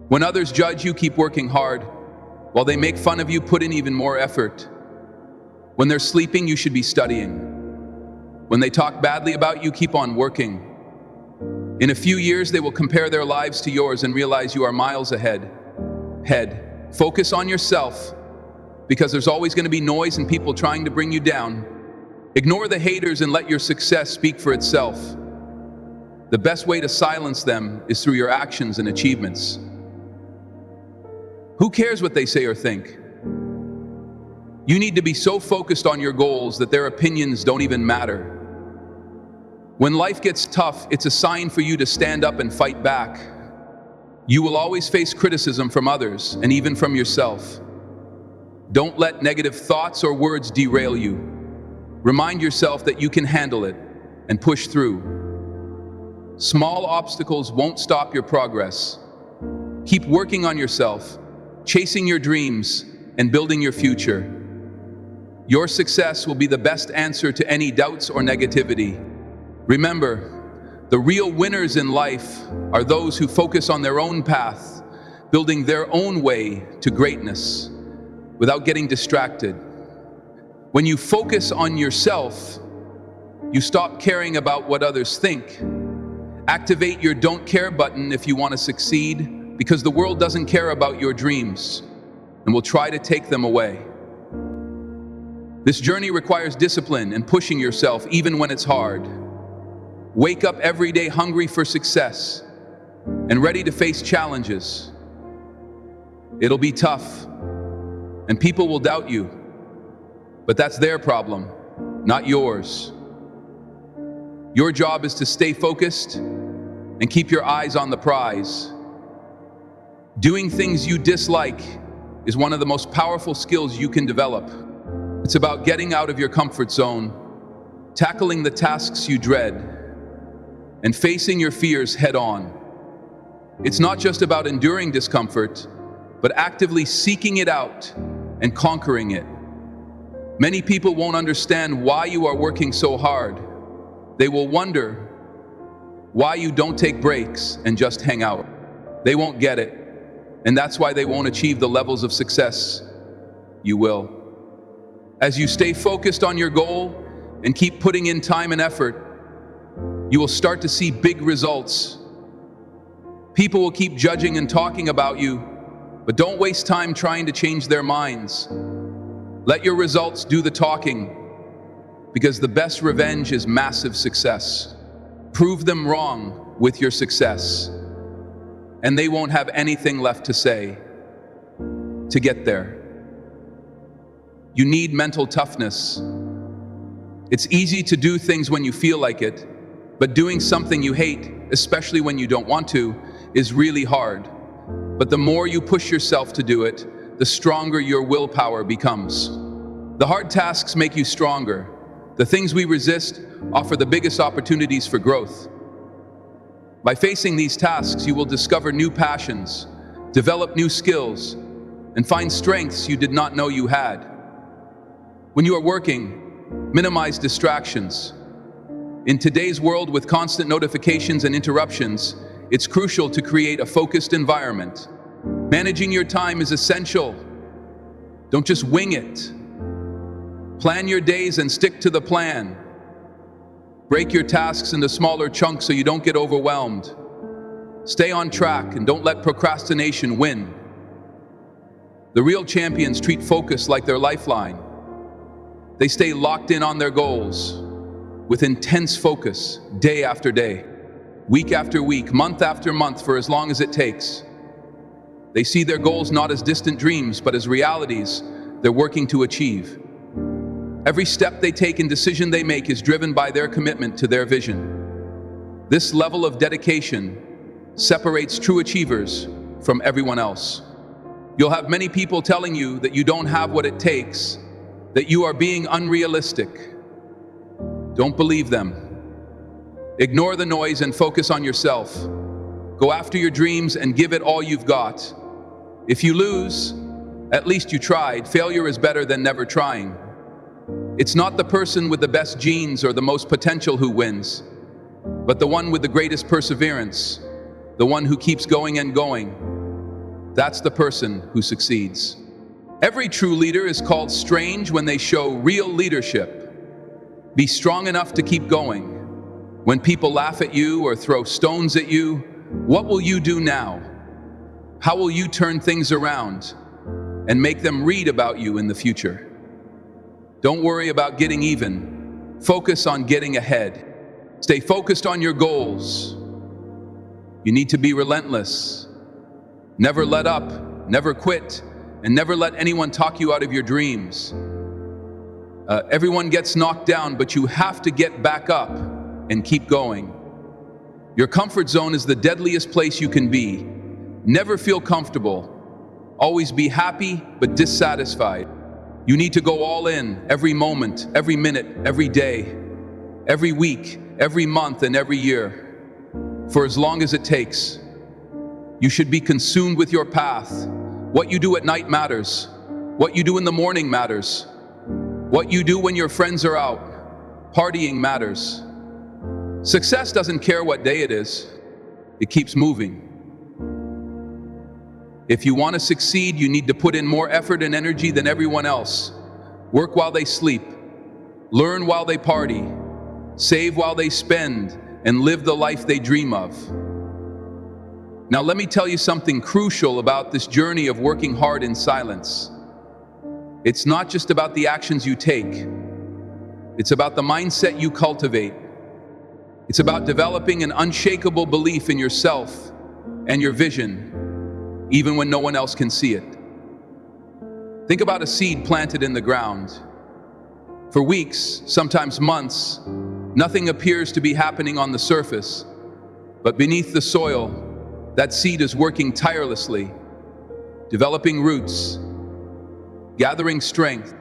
When others judge you, keep working hard. While they make fun of you, put in even more effort. When they're sleeping, you should be studying. When they talk badly about you, keep on working. In a few years, they will compare their lives to yours and realize you are miles ahead. Focus on yourself, because there's always going to be noise and people trying to bring you down. Ignore the haters and let your success speak for itself. The best way to silence them is through your actions and achievements. Who cares what they say or think? You need to be so focused on your goals that their opinions don't even matter. When life gets tough, it's a sign for you to stand up and fight back. You will always face criticism from others and even from yourself. Don't let negative thoughts or words derail you. Remind yourself that you can handle it and push through. Small obstacles won't stop your progress. Keep working on yourself, chasing your dreams, and building your future. Your success will be the best answer to any doubts or negativity. Remember, the real winners in life are those who focus on their own path, building their own way to greatness without getting distracted. When you focus on yourself, you stop caring about what others think. Activate your don't care button if you want to succeed, because the world doesn't care about your dreams and will try to take them away. This journey requires discipline and pushing yourself even when it's hard. Wake up every day hungry for success and ready to face challenges. It'll be tough, and people will doubt you, but that's their problem, not yours. Your job is to stay focused and keep your eyes on the prize. Doing things you dislike is one of the most powerful skills you can develop. It's about getting out of your comfort zone, tackling the tasks you dread, and facing your fears head on. It's not just about enduring discomfort, but actively seeking it out and conquering it. Many people won't understand why you are working so hard. They will wonder why you don't take breaks and just hang out. They won't get it, and that's why they won't achieve the levels of success you will. As you stay focused on your goal and keep putting in time and effort, you will start to see big results. People will keep judging and talking about you, but don't waste time trying to change their minds. Let your results do the talking, because the best revenge is massive success. Prove them wrong with your success, and they won't have anything left to say to get there. You need mental toughness. It's easy to do things when you feel like it, but doing something you hate, especially when you don't want to, is really hard. But the more you push yourself to do it, the stronger your willpower becomes. The hard tasks make you stronger. The things we resist offer the biggest opportunities for growth. By facing these tasks, you will discover new passions, develop new skills, and find strengths you did not know you had. When you are working, minimize distractions. In today's world with constant notifications and interruptions, it's crucial to create a focused environment. Managing your time is essential. Don't just wing it. Plan your days and stick to the plan. Break your tasks into smaller chunks so you don't get overwhelmed. Stay on track and don't let procrastination win. The real champions treat focus like their lifeline. They stay locked in on their goals with intense focus, day after day, week after week, month after month, for as long as it takes. They see their goals not as distant dreams, but as realities they're working to achieve. Every step they take and decision they make is driven by their commitment to their vision. This level of dedication separates true achievers from everyone else. You'll have many people telling you that you don't have what it takes, that you are being unrealistic. Don't believe them. Ignore the noise and focus on yourself. Go after your dreams and give it all you've got. If you lose, at least you tried. Failure is better than never trying. It's not the person with the best genes or the most potential who wins, but the one with the greatest perseverance, the one who keeps going and going. that's the person who succeeds. Every true leader is called strange when they show real leadership. Be strong enough to keep going. When people laugh at you or throw stones at you, what will you do now? How will you turn things around and make them read about you in the future? Don't worry about getting even. Focus on getting ahead. Stay focused on your goals. You need to be relentless. Never let up, never quit, and never let anyone talk you out of your dreams. Everyone gets knocked down, but you have to get back up and keep going. Your comfort zone is the deadliest place you can be. Never feel comfortable. Always be happy, but dissatisfied. You need to go all in every moment, every minute, every day, every week, every month, and every year. For as long as it takes. You should be consumed with your path. What you do at night matters. What you do in the morning matters. What you do when your friends are out, partying matters. Success doesn't care what day it is. It keeps moving. If you want to succeed, you need to put in more effort and energy than everyone else. Work while they sleep. Learn while they party. Save while they spend, and live the life they dream of. Now let me tell you something crucial about this journey of working hard in silence. It's not just about the actions you take. It's about the mindset you cultivate. It's about developing an unshakable belief in yourself and your vision, even when no one else can see it. Think about a seed planted in the ground. For weeks, sometimes months, nothing appears to be happening on the surface, but beneath the soil, that seed is working tirelessly, developing roots, gathering strength,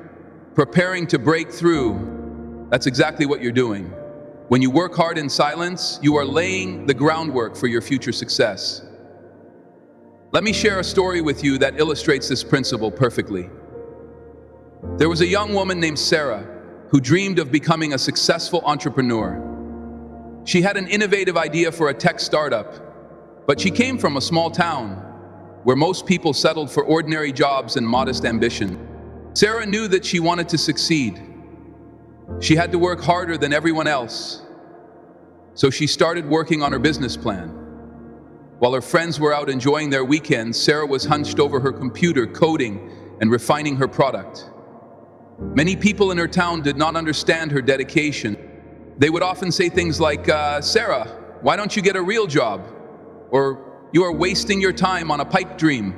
preparing to break through. That's exactly what you're doing. When you work hard in silence, you are laying the groundwork for your future success. Let me share a story with you that illustrates this principle perfectly. There was a young woman named Sarah who dreamed of becoming a successful entrepreneur. She had an innovative idea for a tech startup, but she came from a small town where most people settled for ordinary jobs and modest ambition. Sarah knew that she wanted to succeed. She had to work harder than everyone else. So she started working on her business plan. While her friends were out enjoying their weekends, Sarah was hunched over her computer, coding and refining her product. Many people in her town did not understand her dedication. They would often say things like, Sarah, why don't you get a real job? Or, you are wasting your time on a pipe dream.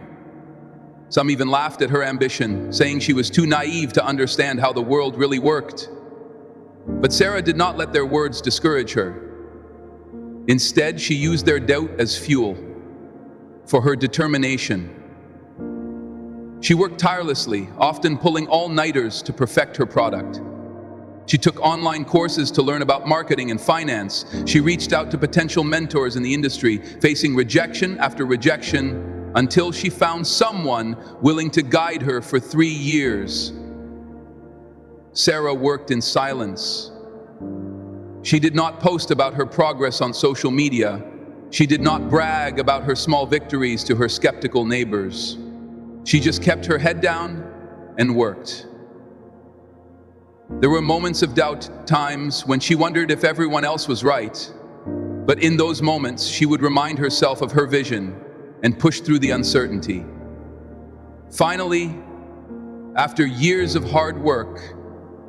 Some even laughed at her ambition, saying she was too naive to understand how the world really worked. But Sarah did not let their words discourage her. Instead, she used their doubt as fuel for her determination. She worked tirelessly, often pulling all-nighters to perfect her product. She took online courses to learn about marketing and finance. She reached out to potential mentors in the industry, facing rejection after rejection, until she found someone willing to guide her for 3 years. Sarah worked in silence. She did not post about her progress on social media. She did not brag about her small victories to her skeptical neighbors. She just kept her head down and worked. There were moments of doubt, times when she wondered if everyone else was right. But in those moments, she would remind herself of her vision and push through the uncertainty. Finally, after years of hard work,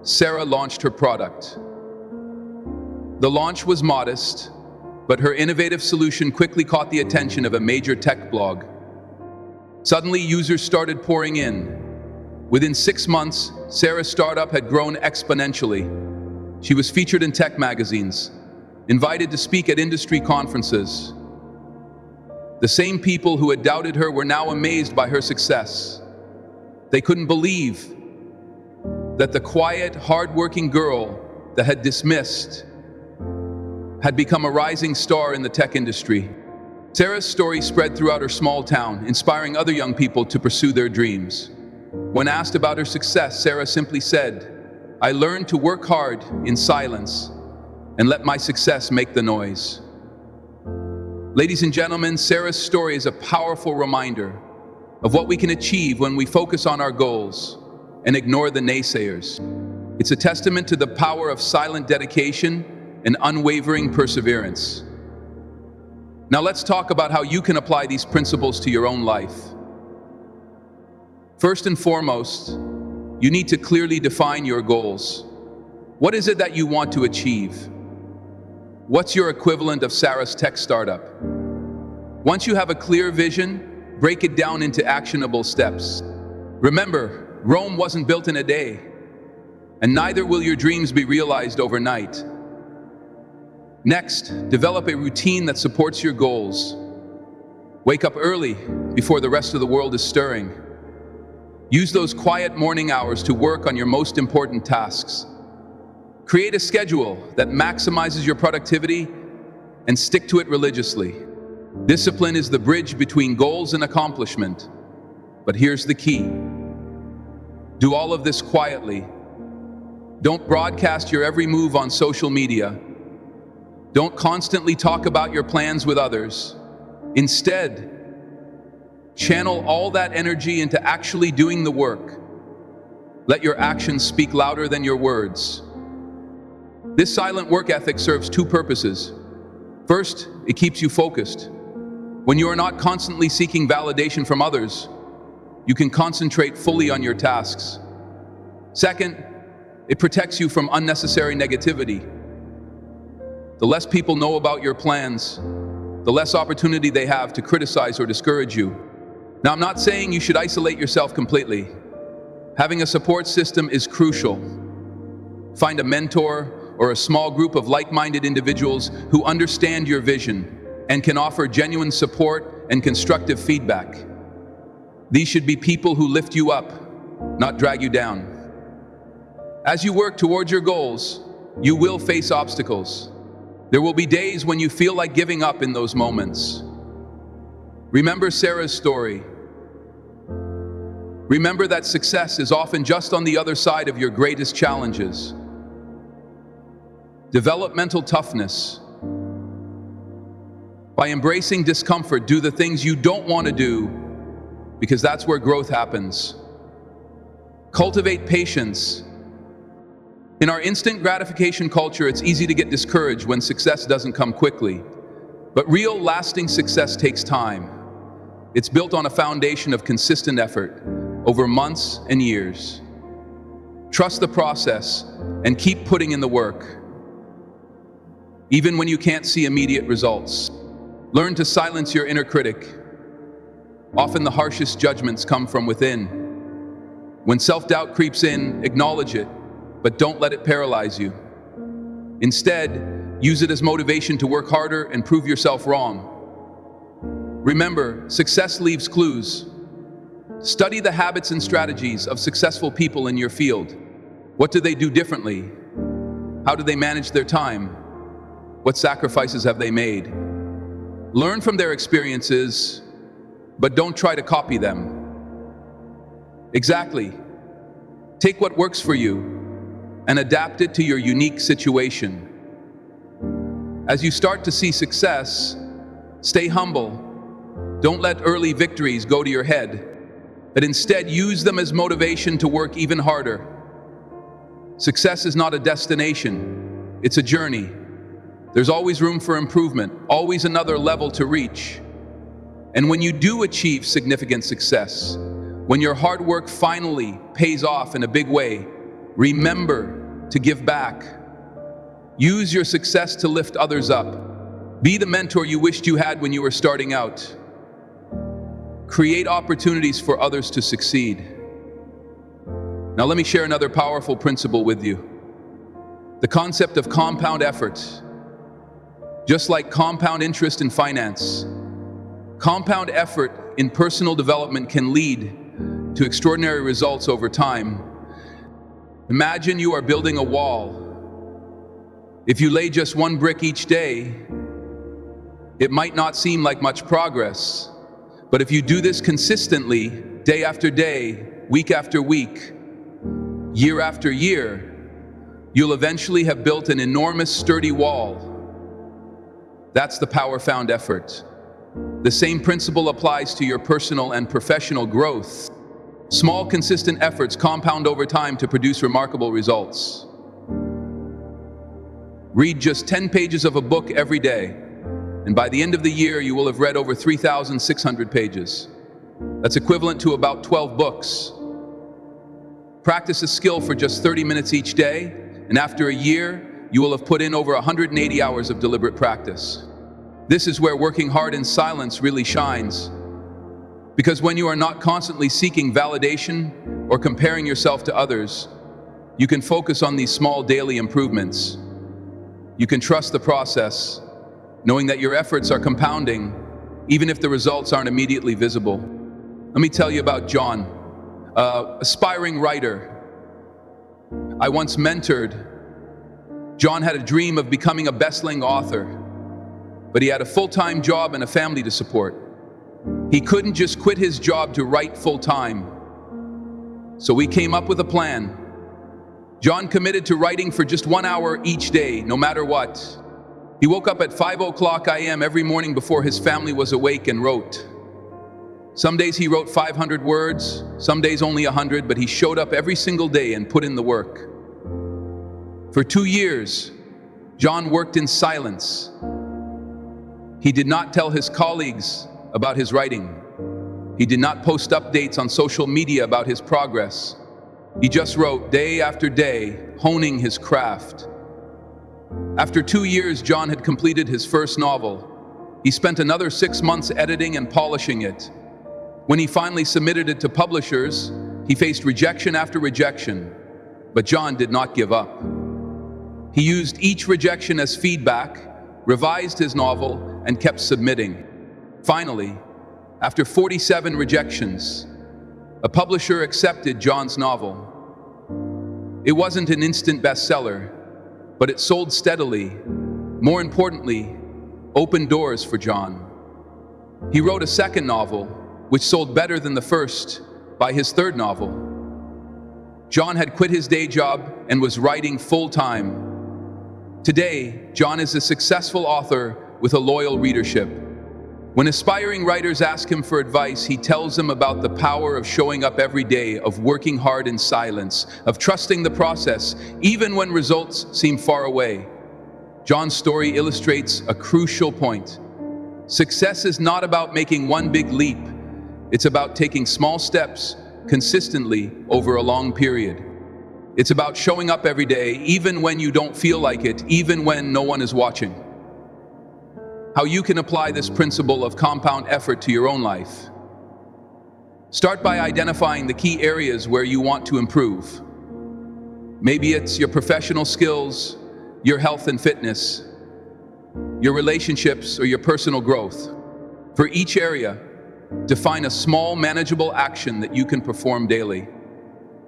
Sarah launched her product. The launch was modest, but her innovative solution quickly caught the attention of a major tech blog. Suddenly, users started pouring in. Within 6 months, Sarah's startup had grown exponentially. She was featured in tech magazines, invited to speak at industry conferences. The same people who had doubted her were now amazed by her success. They couldn't believe that the quiet, hard-working girl that had dismissed had become a rising star in the tech industry. Sarah's story spread throughout her small town, inspiring other young people to pursue their dreams. When asked about her success, Sarah simply said, "I learned to work hard in silence and let my success make the noise." Ladies and gentlemen, Sarah's story is a powerful reminder of what we can achieve when we focus on our goals and ignore the naysayers. It's a testament to the power of silent dedication and unwavering perseverance. Now let's talk about how you can apply these principles to your own life. First and foremost, you need to clearly define your goals. What is it that you want to achieve? What's your equivalent of Sarah's tech startup? Once you have a clear vision, break it down into actionable steps. Remember, Rome wasn't built in a day, and neither will your dreams be realized overnight. Next, develop a routine that supports your goals. Wake up early before the rest of the world is stirring. Use those quiet morning hours to work on your most important tasks. Create a schedule that maximizes your productivity and stick to it religiously. Discipline is the bridge between goals and accomplishment. But here's the key. Do all of this quietly. Don't broadcast your every move on social media. Don't constantly talk about your plans with others. Instead, channel all that energy into actually doing the work. Let your actions speak louder than your words. This silent work ethic serves two purposes. First, it keeps you focused. When you are not constantly seeking validation from others, you can concentrate fully on your tasks. Second, it protects you from unnecessary negativity. The less people know about your plans, the less opportunity they have to criticize or discourage you. Now, I'm not saying you should isolate yourself completely. Having a support system is crucial. Find a mentor or a small group of like-minded individuals who understand your vision and can offer genuine support and constructive feedback. These should be people who lift you up, not drag you down. As you work towards your goals, you will face obstacles. There will be days when you feel like giving up in those moments. Remember Sarah's story. Remember that success is often just on the other side of your greatest challenges. Develop mental toughness. By embracing discomfort, do the things you don't want to do, because that's where growth happens. Cultivate patience. In our instant gratification culture, it's easy to get discouraged when success doesn't come quickly. But real, lasting success takes time. It's built on a foundation of consistent effort over months and years. Trust the process and keep putting in the work. Even when you can't see immediate results, learn to silence your inner critic. Often the harshest judgments come from within. When self-doubt creeps in, acknowledge it, but don't let it paralyze you. Instead, use it as motivation to work harder and prove yourself wrong. Remember, success leaves clues. Study the habits and strategies of successful people in your field. What do they do differently? How do they manage their time? What sacrifices have they made? Learn from their experiences, but don't try to copy them. Exactly. Take what works for you and adapt it to your unique situation. As you start to see success, stay humble. Don't let early victories go to your head, but instead use them as motivation to work even harder. Success is not a destination, it's a journey. There's always room for improvement, always another level to reach. And when you do achieve significant success, when your hard work finally pays off in a big way, remember to give back. Use your success to lift others up. Be the mentor you wished you had when you were starting out. Create opportunities for others to succeed. Now let me share another powerful principle with you. The concept of compound effort. Just like compound interest in finance, compound effort in personal development can lead to extraordinary results over time. Imagine you are building a wall. If you lay just one brick each day, it might not seem like much progress. But if you do this consistently, day after day, week after week, year after year, you'll eventually have built an enormous, sturdy wall. That's the power found effort. The same principle applies to your personal and professional growth. Small, consistent efforts compound over time to produce remarkable results. Read just 10 pages of a book every day, and by the end of the year, you will have read over 3,600 pages. That's equivalent to about 12 books. Practice a skill for just 30 minutes each day, and after a year, you will have put in over 180 hours of deliberate practice. This is where working hard in silence really shines. Because when you are not constantly seeking validation or comparing yourself to others, you can focus on these small daily improvements. You can trust the process, knowing that your efforts are compounding, even if the results aren't immediately visible. Let me tell you about John, an aspiring writer I once mentored. John had a dream of becoming a best-selling author, but he had a full-time job and a family to support. He couldn't just quit his job to write full-time. So we came up with a plan. John committed to writing for just 1 hour each day, no matter what. He woke up at 5:00 a.m. every morning before his family was awake and wrote. Some days he wrote 500 words, some days only 100, but he showed up every single day and put in the work. For 2 years, John worked in silence. He did not tell his colleagues about his writing. He did not post updates on social media about his progress. He just wrote day after day, honing his craft. After 2 years, John had completed his first novel. He spent another 6 months editing and polishing it. When he finally submitted it to publishers, he faced rejection after rejection, but John did not give up. He used each rejection as feedback, revised his novel, and kept submitting. Finally, after 47 rejections, a publisher accepted John's novel. It wasn't an instant bestseller, but it sold steadily. More importantly, opened doors for John. He wrote a second novel, which sold better than the first by his third novel. John had quit his day job and was writing full-time. Today, John is a successful author with a loyal readership. When aspiring writers ask him for advice, he tells them about the power of showing up every day, of working hard in silence, of trusting the process, even when results seem far away. John's story illustrates a crucial point. Success is not about making one big leap. It's about taking small steps consistently over a long period. It's about showing up every day, even when you don't feel like it, even when no one is watching. How you can apply this principle of compound effort to your own life. Start by identifying the key areas where you want to improve. Maybe it's your professional skills, your health and fitness, your relationships, or your personal growth. For each area, define a small, manageable action that you can perform daily.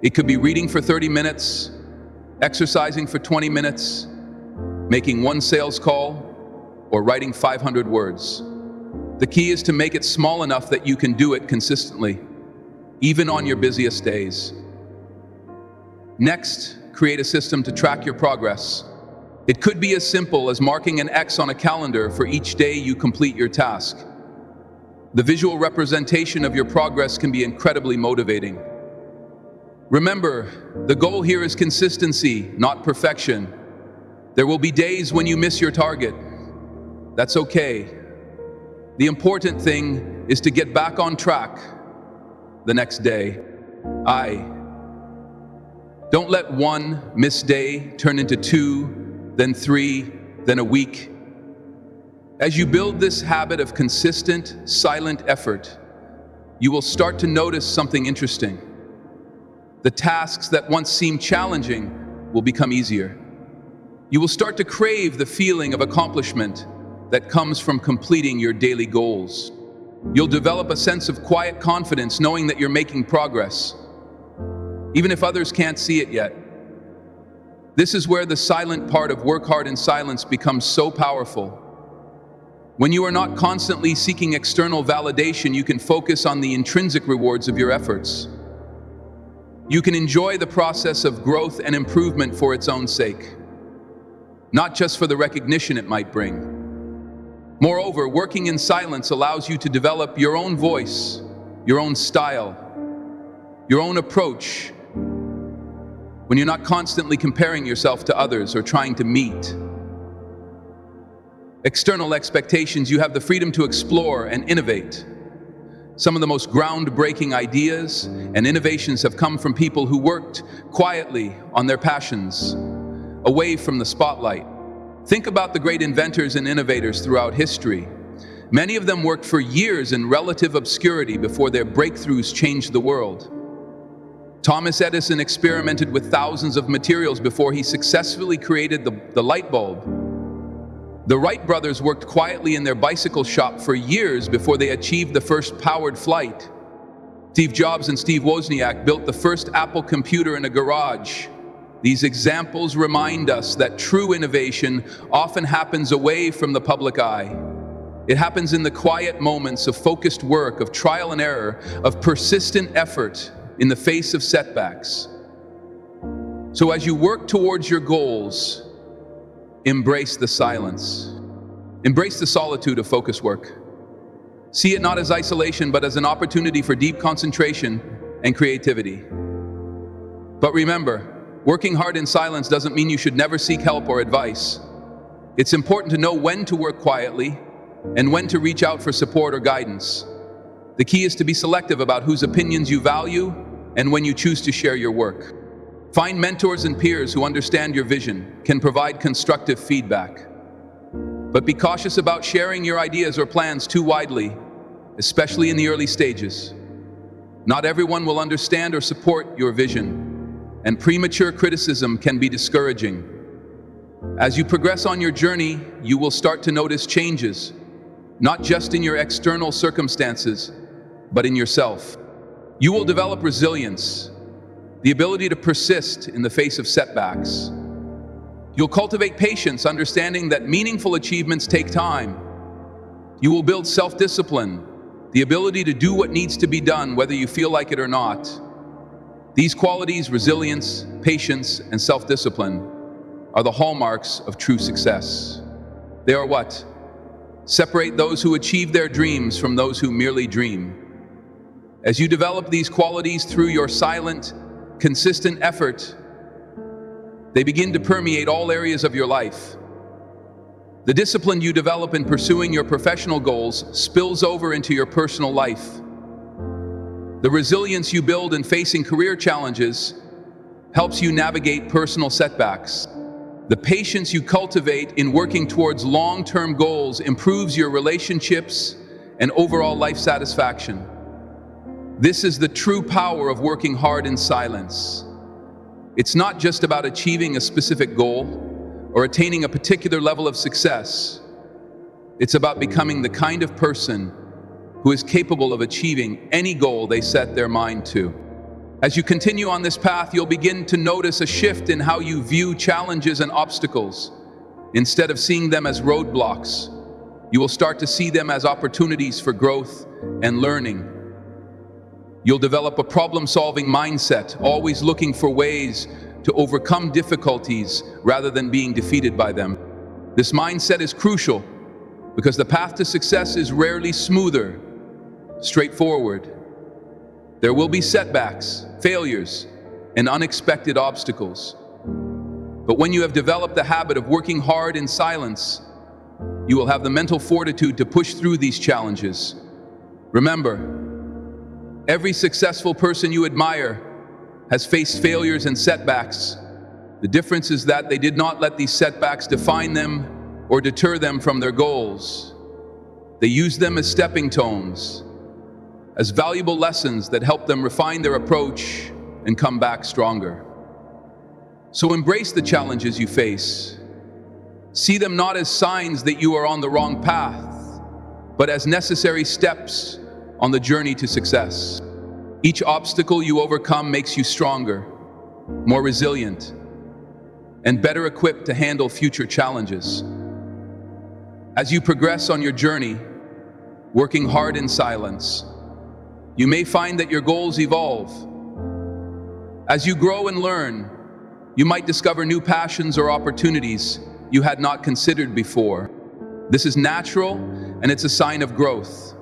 It could be reading for 30 minutes, exercising for 20 minutes, making one sales call, or writing 500 words. The key is to make it small enough that you can do it consistently, even on your busiest days. Next, create a system to track your progress. It could be as simple as marking an X on a calendar for each day you complete your task. The visual representation of your progress can be incredibly motivating. Remember, the goal here is consistency, not perfection. There will be days when you miss your target. That's okay. The important thing is to get back on track the next day. Don't let one missed day turn into 2, then 3, then a week. As you build this habit of consistent, silent effort, you will start to notice something interesting. The tasks that once seemed challenging will become easier. You will start to crave the feeling of accomplishment that comes from completing your daily goals. You'll develop a sense of quiet confidence knowing that you're making progress, even if others can't see it yet. This is where the silent part of work hard in silence becomes so powerful. When you are not constantly seeking external validation, you can focus on the intrinsic rewards of your efforts. You can enjoy the process of growth and improvement for its own sake, not just for the recognition it might bring. Moreover, working in silence allows you to develop your own voice, your own style, your own approach, when you're not constantly comparing yourself to others or trying to meet external expectations. You have the freedom to explore and innovate. Some of the most groundbreaking ideas and innovations have come from people who worked quietly on their passions, away from the spotlight. Think about the great inventors and innovators throughout history. Many of them worked for years in relative obscurity before their breakthroughs changed the world. Thomas Edison experimented with thousands of materials before he successfully created the light bulb. The Wright brothers worked quietly in their bicycle shop for years before they achieved the first powered flight. Steve Jobs and Steve Wozniak built the first Apple computer in a garage. These examples remind us that true innovation often happens away from the public eye. It happens in the quiet moments of focused work, of trial and error, of persistent effort in the face of setbacks. So as you work towards your goals, embrace the silence. Embrace the solitude of focus work. See it not as isolation, but as an opportunity for deep concentration and creativity. But remember, working hard in silence doesn't mean you should never seek help or advice. It's important to know when to work quietly and when to reach out for support or guidance. The key is to be selective about whose opinions you value and when you choose to share your work. Find mentors and peers who understand your vision, can provide constructive feedback. But be cautious about sharing your ideas or plans too widely, especially in the early stages. Not everyone will understand or support your vision, and premature criticism can be discouraging. As you progress on your journey, you will start to notice changes, not just in your external circumstances, but in yourself. You will develop resilience, the ability to persist in the face of setbacks. You'll cultivate patience, understanding that meaningful achievements take time. You will build self-discipline, the ability to do what needs to be done, whether you feel like it or not. These qualities, resilience, patience, and self-discipline, are the hallmarks of true success. They are what separate those who achieve their dreams from those who merely dream. As you develop these qualities through your silent, consistent effort, they begin to permeate all areas of your life. The discipline you develop in pursuing your professional goals spills over into your personal life. The resilience you build in facing career challenges helps you navigate personal setbacks. The patience you cultivate in working towards long-term goals improves your relationships and overall life satisfaction. This is the true power of working hard in silence. It's not just about achieving a specific goal or attaining a particular level of success. It's about becoming the kind of person who is capable of achieving any goal they set their mind to. As you continue on this path, you'll begin to notice a shift in how you view challenges and obstacles. Instead of seeing them as roadblocks, you will start to see them as opportunities for growth and learning. You'll develop a problem-solving mindset, always looking for ways to overcome difficulties rather than being defeated by them. This mindset is crucial because the path to success is rarely smoother, straightforward. There will be setbacks, failures, and unexpected obstacles. But when you have developed the habit of working hard in silence, you will have the mental fortitude to push through these challenges. Remember, every successful person you admire has faced failures and setbacks. The difference is that they did not let these setbacks define them or deter them from their goals. They used them as stepping stones, as valuable lessons that help them refine their approach and come back stronger. So embrace the challenges you face. See them not as signs that you are on the wrong path, but as necessary steps on the journey to success. Each obstacle you overcome makes you stronger, more resilient, and better equipped to handle future challenges. As you progress on your journey, working hard in silence, you may find that your goals evolve. As you grow and learn, you might discover new passions or opportunities you had not considered before. This is natural, and it's a sign of growth.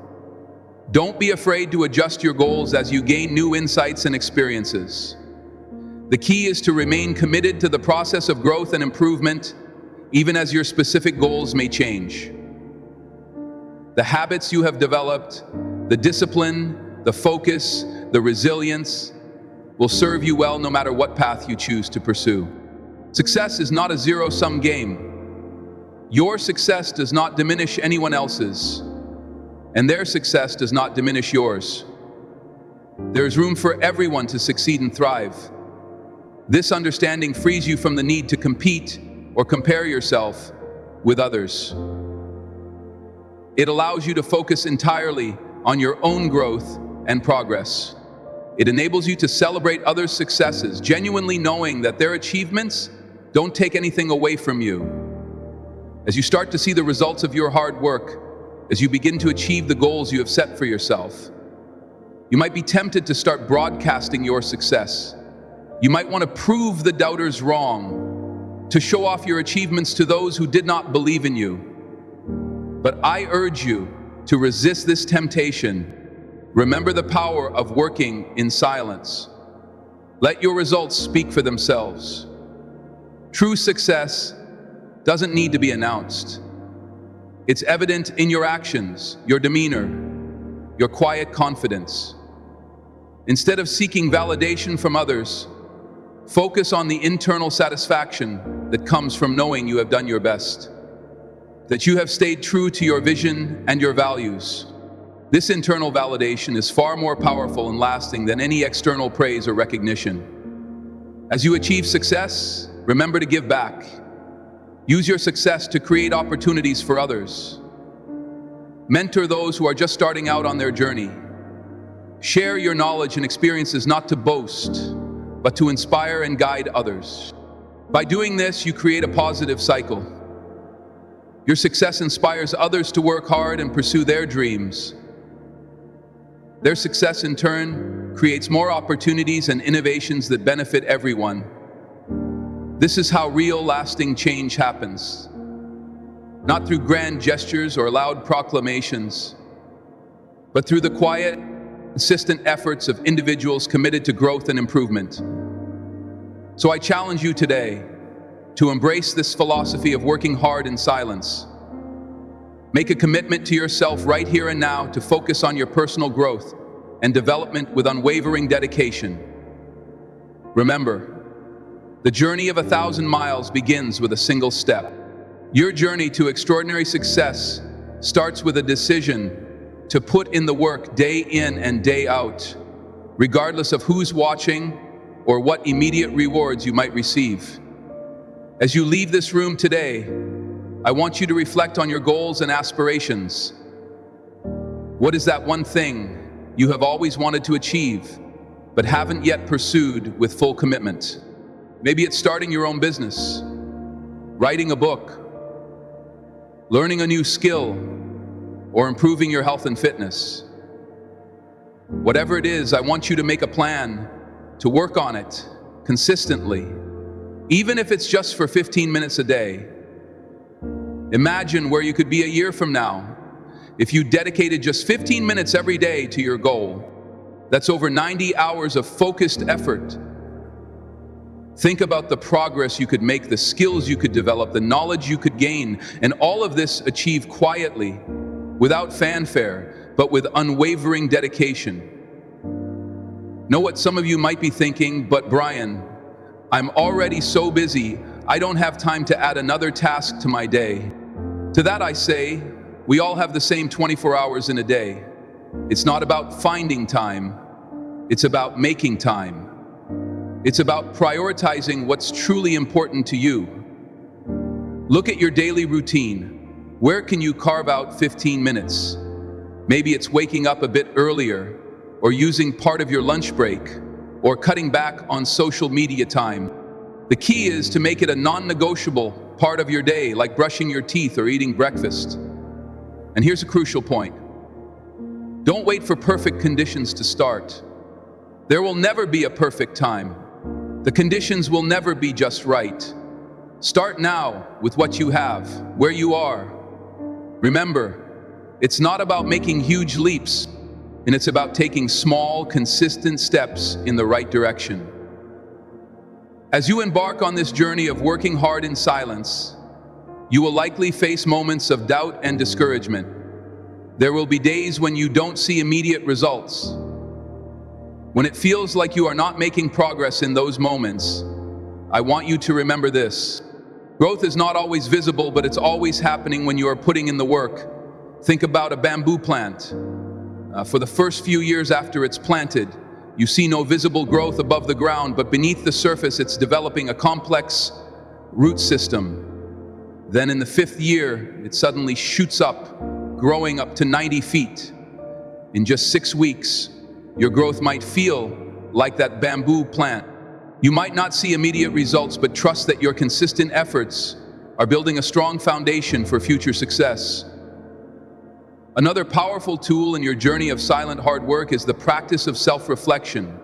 Don't be afraid to adjust your goals as you gain new insights and experiences. The key is to remain committed to the process of growth and improvement, even as your specific goals may change. The habits you have developed, the discipline, the focus, the resilience, will serve you well no matter what path you choose to pursue. Success is not a zero-sum game. Your success does not diminish anyone else's, and their success does not diminish yours. There is room for everyone to succeed and thrive. This understanding frees you from the need to compete or compare yourself with others. It allows you to focus entirely on your own growth and progress. It enables you to celebrate others' successes, genuinely knowing that their achievements don't take anything away from you. As you start to see the results of your hard work, as you begin to achieve the goals you have set for yourself, you might be tempted to start broadcasting your success. You might want to prove the doubters wrong, to show off your achievements to those who did not believe in you. But I urge you to resist this temptation. Remember the power of working in silence. Let your results speak for themselves. True success doesn't need to be announced. It's evident in your actions, your demeanor, your quiet confidence. Instead of seeking validation from others, focus on the internal satisfaction that comes from knowing you have done your best, that you have stayed true to your vision and your values. This internal validation is far more powerful and lasting than any external praise or recognition. As you achieve success, remember to give back. Use your success to create opportunities for others. Mentor those who are just starting out on their journey. Share your knowledge and experiences not to boast, but to inspire and guide others. By doing this, you create a positive cycle. Your success inspires others to work hard and pursue their dreams. Their success, in turn, creates more opportunities and innovations that benefit everyone. This is how real, lasting change happens. Not through grand gestures or loud proclamations, but through the quiet, consistent efforts of individuals committed to growth and improvement. So I challenge you today to embrace this philosophy of working hard in silence. Make a commitment to yourself right here and now to focus on your personal growth and development with unwavering dedication. Remember, the journey of 1,000 miles begins with a single step. Your journey to extraordinary success starts with a decision to put in the work day in and day out, regardless of who's watching or what immediate rewards you might receive. As you leave this room today, I want you to reflect on your goals and aspirations. What is that one thing you have always wanted to achieve, but haven't yet pursued with full commitment? Maybe it's starting your own business, writing a book, learning a new skill, or improving your health and fitness. Whatever it is, I want you to make a plan to work on it consistently, even if it's just for 15 minutes a day. Imagine where you could be a year from now if you dedicated just 15 minutes every day to your goal. That's over 90 hours of focused effort. Think about the progress you could make, the skills you could develop, the knowledge you could gain, and all of this achieved quietly, without fanfare, but with unwavering dedication. Know what some of you might be thinking, but Brian, I'm already so busy, I don't have time to add another task to my day. To that I say, we all have the same 24 hours in a day. It's not about finding time, it's about making time. It's about prioritizing what's truly important to you. Look at your daily routine. Where can you carve out 15 minutes? Maybe it's waking up a bit earlier, or using part of your lunch break, or cutting back on social media time. The key is to make it a non-negotiable part of your day, like brushing your teeth or eating breakfast. And here's a crucial point. Don't wait for perfect conditions to start. There will never be a perfect time. The conditions will never be just right. Start now with what you have, where you are, Remember, it's not about making huge leaps, and it's about taking small, consistent steps in the right direction. As you embark on this journey of working hard in silence, you will likely face moments of doubt and discouragement. There will be days when you don't see immediate results. When it feels like you are not making progress in those moments, I want you to remember this. Growth is not always visible, but it's always happening when you are putting in the work. Think about a bamboo plant. For the first few years after it's planted, you see no visible growth above the ground, but beneath the surface it's developing a complex root system. Then in the 5th year, it suddenly shoots up, growing up to 90 feet. In just 6 weeks, your growth might feel like that bamboo plant. You might not see immediate results, but trust that your consistent efforts are building a strong foundation for future success. Another powerful tool in your journey of silent hard work is the practice of self-reflection.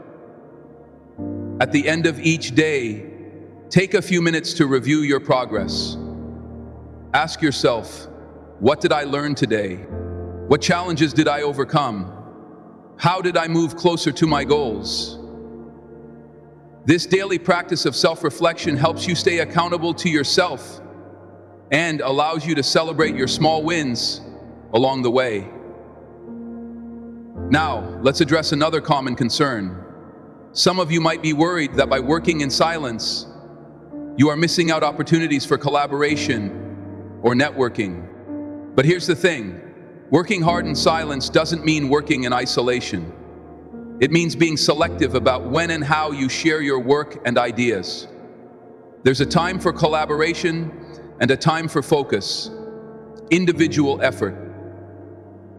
At the end of each day, take a few minutes to review your progress. Ask yourself, what did I learn today? What challenges did I overcome? How did I move closer to my goals? This daily practice of self-reflection helps you stay accountable to yourself and allows you to celebrate your small wins along the way. Now, let's address another common concern. Some of you might be worried that by working in silence, you are missing out opportunities for collaboration or networking. But here's the thing, working hard in silence doesn't mean working in isolation. It means being selective about when and how you share your work and ideas. There's a time for collaboration and a time for focus, individual effort.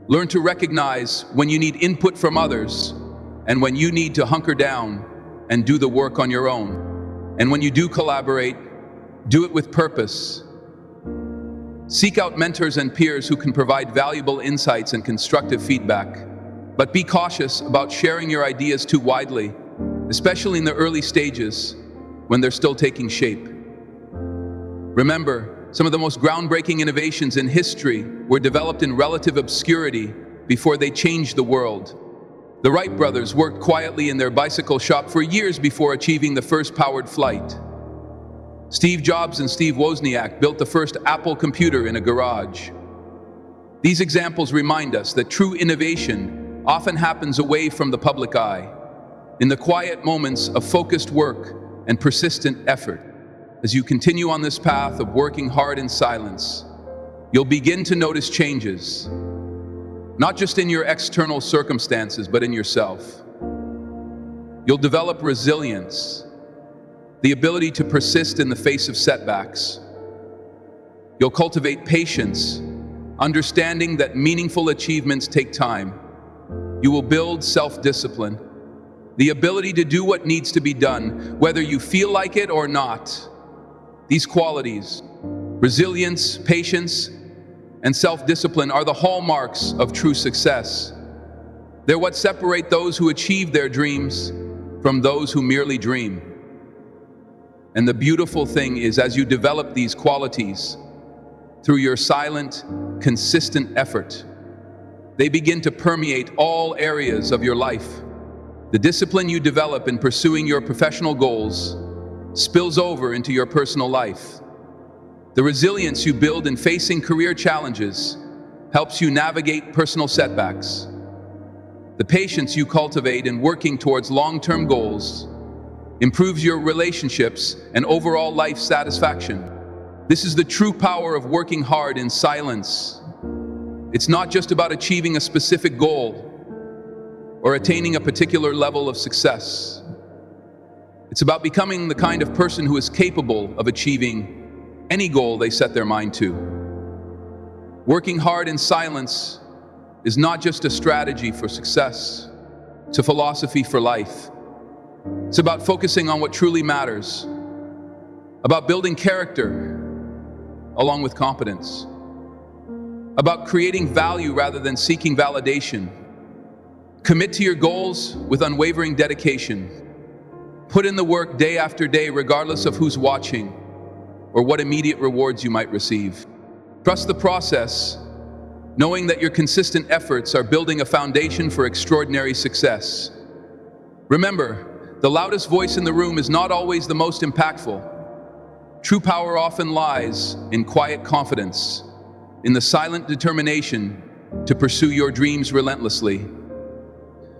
Learn to recognize when you need input from others and when you need to hunker down and do the work on your own. And when you do collaborate, do it with purpose. Seek out mentors and peers who can provide valuable insights and constructive feedback. But be cautious about sharing your ideas too widely, especially in the early stages when they're still taking shape. Remember, some of the most groundbreaking innovations in history were developed in relative obscurity before they changed the world. The Wright brothers worked quietly in their bicycle shop for years before achieving the first powered flight. Steve Jobs and Steve Wozniak built the first Apple computer in a garage. These examples remind us that true innovation often happens away from the public eye, in the quiet moments of focused work and persistent effort. As you continue on this path of working hard in silence, you'll begin to notice changes, not just in your external circumstances, but in yourself. You'll develop resilience, the ability to persist in the face of setbacks. You'll cultivate patience, understanding that meaningful achievements take time. You will build self-discipline, the ability to do what needs to be done, whether you feel like it or not. These qualities, resilience, patience, and self-discipline, are the hallmarks of true success. They're what separate those who achieve their dreams from those who merely dream. And the beautiful thing is, as you develop these qualities through your silent, consistent effort, they begin to permeate all areas of your life. The discipline you develop in pursuing your professional goals spills over into your personal life. The resilience you build in facing career challenges helps you navigate personal setbacks. The patience you cultivate in working towards long-term goals improves your relationships and overall life satisfaction. This is the true power of working hard in silence. It's not just about achieving a specific goal or attaining a particular level of success. It's about becoming the kind of person who is capable of achieving any goal they set their mind to. Working hard in silence is not just a strategy for success, it's a philosophy for life. It's about focusing on what truly matters, about building character along with competence, about creating value rather than seeking validation. Commit to your goals with unwavering dedication. Put in the work day after day, regardless of who's watching or what immediate rewards you might receive. Trust the process knowing that your consistent efforts are building a foundation for extraordinary success. Remember, the loudest voice in the room is not always the most impactful. True power often lies in quiet confidence, in the silent determination to pursue your dreams relentlessly.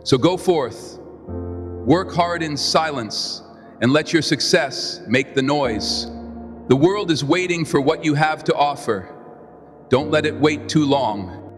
So go forth, work hard in silence, and let your success make the noise. The world is waiting for what you have to offer. Don't let it wait too long.